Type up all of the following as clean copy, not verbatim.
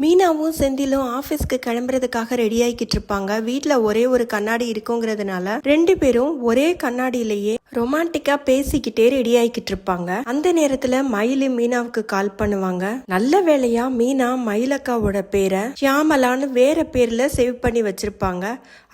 மீனாவும் செந்திலும் ஆஃபீஸ்க்கு கிளம்புறதுக்காக ரெடி ஆகிக்கிட்டு இருப்பாங்க. வீட்டில் ஒரே ஒரு கண்ணாடி இருக்குங்கிறதுனால ரெண்டு பேரும் ஒரே கண்ணாடியிலேயே ரொமான்டிக்கா பேசிக்கிட்டே ரெடி ஆகிக்கிட்டு இருப்பாங்க. அந்த நேரத்துல மயிலு மீனாவுக்கு கால் பண்ணுவாங்க. நல்ல வேலையா மீனா மயிலக்காவோட பேரை ஷியாமலான்னு வேற பேர்ல சேவ் பண்ணி வச்சிருப்பாங்க.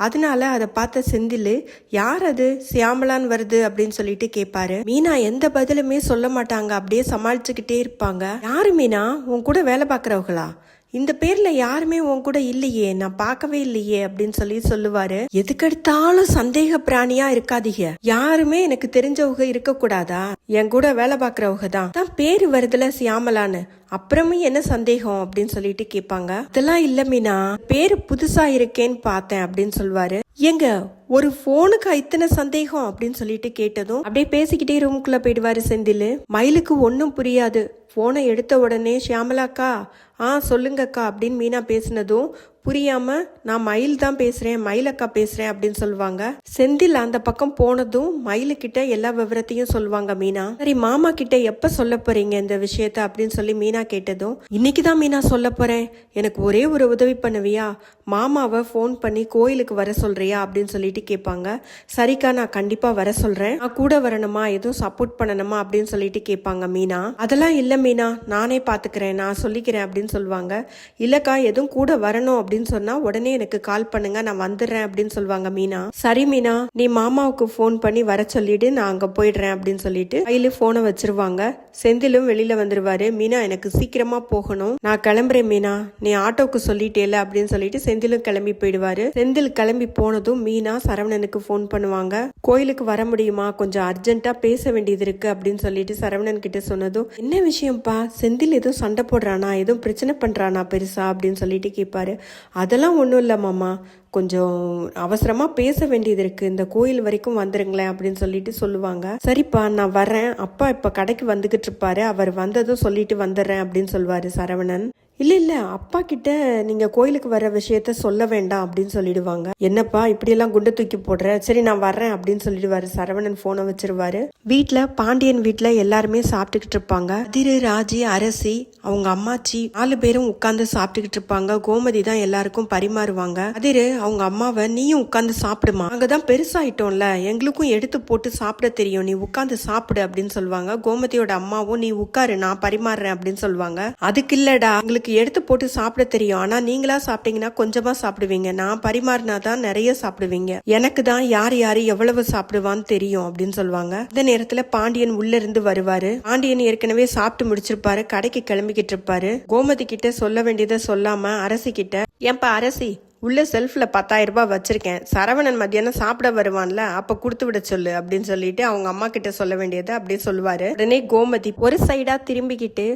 அதனால அதை பார்த்த செந்தில் யார் அது சியாமலான்னு வருது அப்படின்னு சொல்லிட்டு கேட்பாரு. மீனா எந்த பதிலுமே சொல்ல மாட்டாங்க. அப்படியே சமாளிச்சுக்கிட்டே இருப்பாங்க. யாரு மீனா, உன் கூட வேலை பார்க்கறவங்களா? இந்த பேர்ல யாருமே உன் கூட இல்லையே, நான் பார்க்கவே இல்லையே அப்படின்னு சொல்லுவாரு. எதுக்கெடுத்தாலும் சந்தேக பிராணியா இருக்காதீங்க, யாருமே எனக்கு தெரிஞ்சவங்க இருக்க கூடாதா? என் கூட வேலை பார்க்கறவங்க தான் பேரு வருதுல சியாமலான்னு, அப்புறமும் என்ன சந்தேகம் அப்படின்னு சொல்லிட்டு கேட்பாங்க. இதெல்லாம் இல்ல மீனா, பேரு புதுசா இருக்கேன்னு பார்த்தேன் அப்படின்னு சொல்லுவாரு. எங்க ஒரு போனுக்கு இத்தனை சந்தேகம் அப்படின்னு சொல்லிட்டு கேட்டதும் அப்படியே பேசிக்கிட்டே ரூமுக்குள்ள போயிடுவாரு செந்தில். மயிலுக்கு ஒன்னும் புரியாது. போனை எடுத்த உடனே ஷியாமலாக்கா சொல்லுங்கக்கா அப்படின்னு மீனா பேசினதும் புரியாம நான் மயில் தான் பேசுறேன், மயிலக்கா பேசுறேன் அப்படின்னு சொல்லுவாங்க. செந்தில் அந்த பக்கம் போனதும் மயிலு கிட்ட எல்லா விவரத்தையும் சொல்லுவாங்க மீனா. சரி மாமா கிட்ட எப்ப சொல்ல போறீங்க இந்த விஷயத்த அப்படின்னு சொல்லி மீனா கேட்டதும், இன்னைக்குதான் மீனா சொல்ல போறேன், எனக்கு ஒரே ஒரு உதவி பண்ணுவியா, மாமாவை ஃபோன் பண்ணி கோயிலுக்கு வர சொல்றியா அப்படின்னு சொல்லிட்டு கேட்பாங்க. சரிக்கா நான் கண்டிப்பா வர சொல்றேன், நான் கூட வரணுமா, எதுவும் சப்போர்ட் பண்ணணுமா அப்படின்னு சொல்லிட்டு கேட்பாங்க மீனா. அதெல்லாம் இல்ல மீனா, நானே பாத்துக்கிறேன், நான் சொல்லிக்கிறேன் அப்படின்னு சொல்லுவாங்க. இல்லக்கா எதுவும் கூட வரணும் அப்படின்னு சொன்னா உடனே எனக்கு கால் பண்ணுங்க, நான் வந்துடுறேன் அப்படின்னு சொல்லுவாங்க மீனா. சரி மீனா, நீ மாமாவுக்கு போன் பண்ணி வர சொல்லிட்டு நான் அங்க போயிடுறேன் அப்படின்னு சொல்லிட்டு கையில போனை வச்சிருவாங்க. செந்திலும் வெளியில வந்துருவாரு. மீனா எனக்கு சீக்கிரமா போகணும், நான் கிளம்புறேன் மீனா, நீ ஆட்டோக்கு சொல்லிட்டேல அப்படின்னு சொல்லிட்டு செந்திலும் கிளம்பி போயிடுவாரு. செந்தில் கிளம்பி போனதும் மீனா சரவணனுக்கு போன் பண்ணுவாங்க. கோயிலுக்கு வர முடியுமா, கொஞ்சம் அர்ஜென்ட்டா பேச வேண்டியது இருக்கு அப்படின்னு சொல்லிட்டு சரவணன் கிட்ட சொன்னதும், என்ன விஷயம்ப்பா, செந்தில் எதுவும் சண்டை போடுறானா, எதுவும் பிரச்சனை பண்றானா பெருசா அப்படின்னு சொல்லிட்டு கேட்பாரு. அதெல்லாம் ஒன்றும் இல்லை மாமா, கொஞ்சம் அவசரமா பேச வேண்டியது இருக்கு, இந்த கோயில் வரைக்கும் வந்துருங்களேன் அப்படின்னு சொல்லிட்டு சொல்லுவாங்க. சரிப்பா நான் வர்றேன், அப்பா இப்ப கடைக்கு வந்துகிட்டு இருப்பாரு, அவர் வந்ததும் சொல்லிட்டு வந்துடுறேன் அப்படின்னு சொல்லுவாரு சரவணன். இல்ல அப்பா கிட்ட நீங்க கோயிலுக்கு வர விஷயத்த சொல்ல வேண்டாம் அப்படின்னு சொல்லிடுவாங்க. என்னப்பா இப்படியெல்லாம் குண்டை தூக்கி போடுற, சரி நான் வர்றேன் அப்படின்னு சொல்லிடுவாரு. சரவணன் போனை வச்சிருவாரு. வீட்டுல பாண்டியன் வீட்டுல எல்லாருமே சாப்பிட்டுக்கிட்டு இருப்பாங்க. அதிரு, ராஜி, அரசி, அவங்க அம்மாச்சி 4 பேரும் உட்கார்ந்து சாப்பிட்டுக்கிட்டு இருப்பாங்க. கோமதி தான் எல்லாருக்கும் பரிமாறுவாங்க. அதிரு அவங்க அம்மாவை, நீயும் உட்கார்ந்து சாப்பிடுமா, அங்கதான் பெருசாயிட்டோம்ல, எங்களுக்கும் எடுத்து போட்டு சாப்பிட தெரியும், நீ உட்கார்ந்து சாப்பிடு அப்படின்னு சொல்லுவாங்க. கோமதியோட அம்மாவும் நீ உட்காரு நான் பரிமாறுறேன் அப்படின்னு சொல்லுவாங்க. அதுக்கு இல்லடா, எங்களுக்கு எடுத்து போட்டு சாப்பிட தெரியும், ஆனா நீங்களா சாப்பிட்டீங்கன்னா கொஞ்சமா சாப்பிடுவீங்க, நான் பரிமாறினாதான் நிறைய சாப்பிடுவீங்க, எனக்கு தான் யார் யாரு எவ்வளவு சாப்பிடுவான்னு தெரியும் அப்படின்னு சொல்லுவாங்க. இந்த நேரத்துல பாண்டியன் உள்ள இருந்து வருவாரு. பாண்டியன் ஏற்கனவே சாப்பிட்டு முடிச்சிருப்பாரு, கடைக்கு கிளம்பிக்கிட்டு இருப்பாரு. கோமதி கிட்ட சொல்ல வேண்டியதை சொல்லாம அரசி கிட்ட, ஏன்பா அரசி, உள்ள செல்ஃப்ல 10,000 ரூபாய் வச்சிருக்கேன், சரவணன் மத்தியானம் சாப்பிட வருவான்ல, அப்ப கொடுத்து விட சொல்லு அப்படின்னு சொல்லிட்டு அவங்க அம்மா கிட்ட சொல்ல வேண்டியது அப்படியே சொல்லுவாரு. உடனே கோமதி ஒரு சைடா திரும்பிக்கிட்டு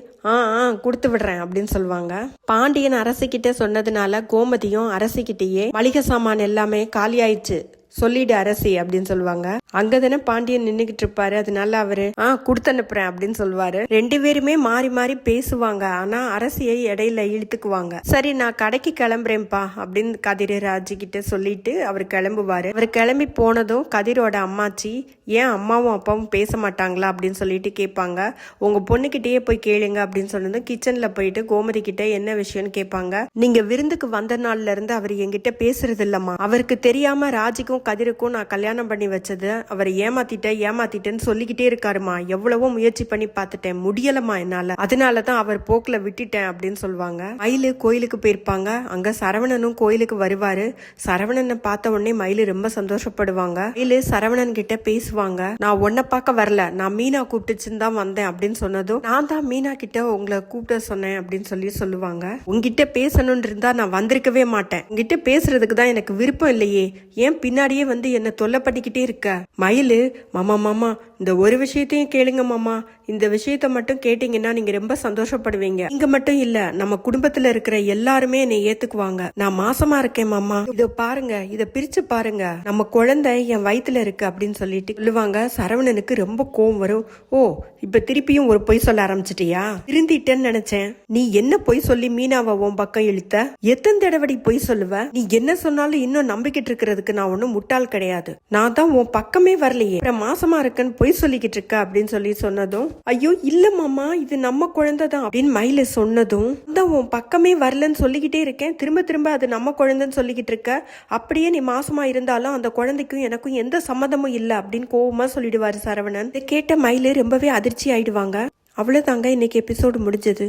கொடுத்து விடுறேன் அப்படின்னு சொல்லுவாங்க. பாண்டியன் அரசிக்கிட்ட சொன்னதுனால கோமதியும் அரசிக்கிட்டேயே மளிகை சாமான் எல்லாமே காலி ஆயிடுச்சு, சொல்லிடு அரசி அப்படின்னு சொல்லுவாங்க. அங்கதானே பாண்டியன் நின்னுகிட்டு இருப்பாரு, அதனால அவரு கொடுத்து அனுப்புறேன் அப்படின்னு சொல்லுவாரு. 2 பேருமே மாறி மாறி பேசுவாங்க. ஆனா அரசியை இடையில இழுத்துக்குவாங்க. சரி நான் கடைக்கு கிளம்புறேன்ப்பா அப்படின்னு கதிர் ராஜி கிட்ட சொல்லிட்டு அவர் கிளம்புவாரு. அவர் கிளம்பி போனதும் கதிரோட அம்மாச்சி, ஏன் அம்மாவும் அப்பாவும் பேச மாட்டாங்களா அப்படின்னு சொல்லிட்டு கேட்பாங்க. உங்க பொண்ணுகிட்டயே போய் கேளுங்க அப்படின்னு சொன்னதும் கிச்சன்ல போயிட்டு கோமதி கிட்ட என்ன விஷயம்னு கேட்பாங்க. நீங்க விருந்துக்கு வந்த நாள்ல இருந்து அவர் என்கிட்ட பேசுறது இல்லம்மா, அவருக்கு தெரியாம ராஜிக்கும் கதிருக்கும் நான் கல்யாணம் பண்ணி வச்சது அவரை ஏமாத்திட்டேன்னு சொல்லிக்கிட்டே இருக்காருமா, எவ்வளவோ முயற்சி பண்ணி பார்த்துட்டேன், முடியலமா என்னால, அதனாலதான் அவர் போக்குல விட்டுட்டேன் அப்படின்னு சொல்லுவாங்க. மயிலு கோயிலுக்கு போயிருப்பாங்க. அங்க சரவணனும் கோயிலுக்கு வருவாரு. சரவணனை பார்த்த உடனே மயிலு ரொம்ப சந்தோஷப்படுவாங்க. மயிலு சரவணன் கிட்ட பேசுவாங்க. நான் உன்னை பார்க்க வரல, நான் மீனா கூப்பிட்டுச்சுன்னு தான் வந்தேன் அப்படின்னு சொன்னதும், நான் தான் மீனா கிட்ட உங்களை கூப்பிட்ட சொன்னேன் அப்படின்னு சொல்லுவாங்க. உங்ககிட்ட பேசணும்னு இருந்தா நான் வந்திருக்கவே மாட்டேன், உங்ககிட்ட பேசுறதுக்கு தான் எனக்கு விருப்பம் இல்லையே, ஏன் பின்னாடியே வந்து என்ன தொல்லை பண்ணிக்கிட்டே இருக்க. மயிலு, மாமா இந்த ஒரு விஷயத்தையும் கேளுங்க மாமா, இந்த விஷயத்த மட்டும் கேட்டீங்கன்னா நீங்க ரொம்ப சந்தோஷப்படுவீங்க, இங்க மட்டும் இல்ல நம்ம குடும்பத்துல இருக்கிற எல்லாருமே என்னை ஏத்துக்குவாங்க, நான் மாசமா இருக்கேன் மாமா, இத பாருங்க, இத பிரிச்சு பாருங்க, நம்ம குழந்தை என் வயித்துல இருக்கு அப்படின்னு சொல்லிட்டு சொல்லுவாங்க. சரவணனுக்கு ரொம்ப கோவம் வரும். ஓ இப்ப திருப்பியும் ஒரு பொய் சொல்ல ஆரம்பிச்சிட்டியா, திருந்திட்டேன்னு நினைச்சேன், நீ என்ன பொய் சொல்லி மீனாவை உன் பக்கம் இழுத்த, எத்தனை தடவை பொய் சொல்லுவ, நீ என்ன சொன்னாலும் இன்னும் நம்பிக்கிட்டு இருக்கிறதுக்கு நான் ஒன்னும் முட்டாள் கிடையாது, நான் தான் உன் பக்கமே வரலையே, மாசமா இருக்கன்னு பொய் சொல்லிக்கிட்டு இருக்க அப்படின்னு சொல்லி சொன்னதும், ஐயோ இல்ல மாமா இது நம்ம குழந்தை தான் அப்படின்னு மயிலு சொன்னதும், தான் உன் பக்கமே வரலன்னு சொல்லிக்கிட்டே இருக்கேன், திரும்ப திரும்ப அது நம்ம குழந்தைன்னு சொல்லிக்கிட்டு இருக்க, அப்படியே நீ மாசமா இருந்தாலும் அந்த குழந்தைக்கும் எனக்கும் எந்த சம்மதமும் இல்லை அப்படின்னு கோவமா சொல்லிடுவாரு சரவணன். இதை கேட்ட மயிலு ரொம்பவே அதிர்ச்சி ஆயிடுவாங்க. அவ்வளவுதாங்க இன்னைக்கு எபிசோடு முடிஞ்சது.